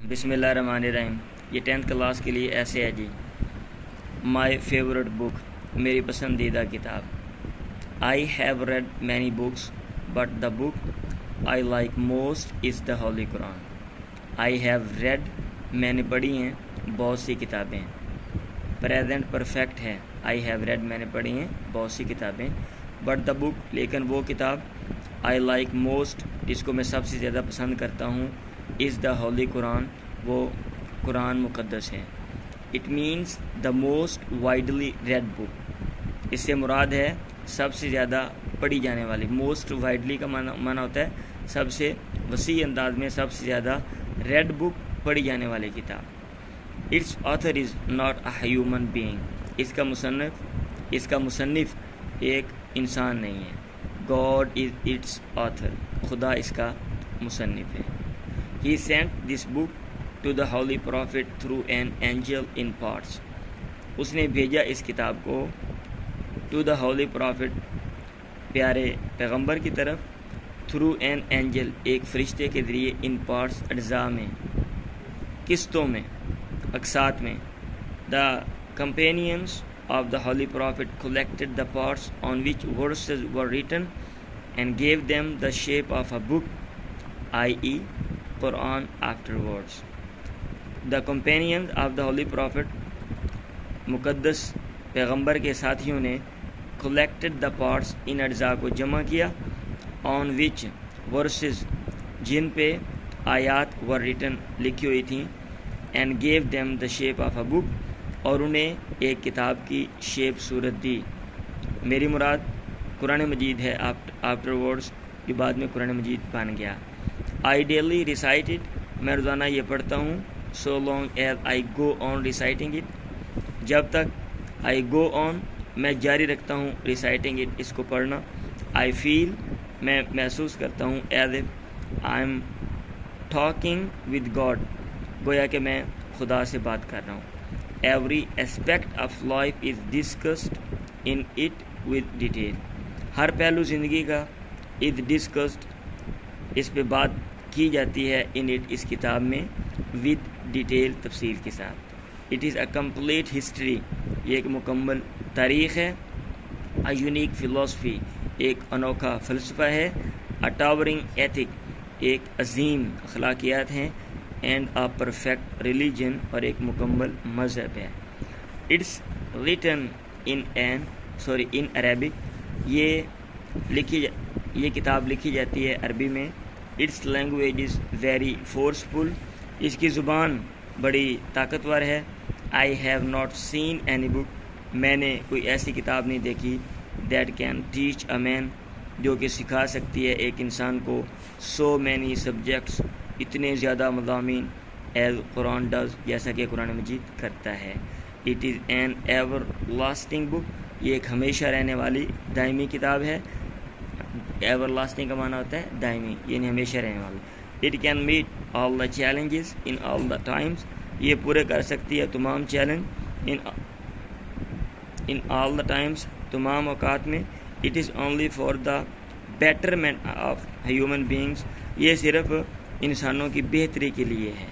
बिस्मिल्लाहिर्रहमानिर्रहीम। ये 10th class के लिए ऐसे है जी। माई फेवरेट बुक, मेरी पसंदीदा किताब। I have read many books but the book I like most is the Holi Quran. I have read, मैंने पढ़ी हैं बहुत सी किताबें। प्रेजेंट परफेक्ट है, आई हैव रेड मैंने पढ़ी हैं बहुत सी किताबें। बट द बुक, लेकिन वो किताब, आई लाइक मोस्ट, जिसको मैं सबसे ज़्यादा पसंद करता हूँ, इज़ द होली कुरान, वो कुरान मुक़द्दस है। It means the most widely red book, इससे मुराद है सबसे ज़्यादा पढ़ी जाने वाली। मोस्ट वाइडली का माना होता है सबसे वसी अंदाज में सबसे ज़्यादा रेड बुक, पढ़ी जाने वाली किताब। It's author is not a human being, इसका मुसन्निफ एक इंसान नहीं है। गॉड इज़ इट्स ऑथर, खुदा इसका मुसन्निफ है। He sent this book to the holy prophet through an angel in parts. उसने भेजा इस किताब को to the holy prophet, प्यारे पैगंबर की तरफ, through an angel, एक फरिश्ते के ज़रिए, in parts, अज्जा में, किस्तों में, अक़सात में। The companions of the holy prophet collected the parts on which verses were written and gave them the shape of a book, i.e. Quran afterwards. The companions of the holy prophet, मुक़द्दस पैगंबर के साथियों ने, collected the parts, इन अज्जा को जमा किया, on which verses, जिन पे आयात were written, लिखी हुई थी, and gave them the shape of a book, और उन्हें एक किताब की शेप सूरत दी। मेरी मुराद कुरान मजीद है, afterwards, के बाद में कुरान मजीद बन गया। I daily recite it, मैं रोज़ाना ये पढ़ता हूँ। So long as I go on reciting it, जब तक I go on, मैं जारी रखता हूँ reciting it, इसको पढ़ना। I feel, मैं महसूस करता हूँ, as if I am talking with God, गोया कि मैं खुदा से बात कर रहा हूँ। Every aspect of life is discussed in it with detail, हर पहलू ज़िंदगी का is discussed, इस पे बात की जाती है, इन इट, इस किताब में, विद डिटेल, तफसील के साथ। It is a complete history, ये एक मुकम्मल तारीख़ है। अ यूनिक फ़िलासफ़ी, एक अनोखा फ़लसफ़ा है। अ टावरिंग एथिक, एक अजीम अखलाकियात हैं। एंड अ परफेक्ट रिलीजन, और एक मुकम्मल मज़हब है। इट्स रिटन इन अरबिक, ये किताब लिखी जाती है अरबी में। It's language is very forceful, इसकी ज़ुबान बड़ी ताकतवर है। I have not seen any book, मैंने कोई ऐसी किताब नहीं देखी, that can teach a man, जो कि सिखा सकती है एक इंसान को, सो मैनी सब्जेक्ट्स, इतने ज़्यादा मज़ामीन, एज कुरान डज, जैसा कि कुरान मजीद करता है। It is an ever lasting book, ये एक हमेशा रहने वाली दायमी किताब है। एवर लास्टिंग का माना होता है दायमी, यानी हमेशा रहने वाला। It can meet all the challenges in all the times, ये पूरे कर सकती है तमाम challenge in all the times, तमाम औकात में। It is only for the betterment of human beings, ये सिर्फ इंसानों की बेहतरी के लिए है।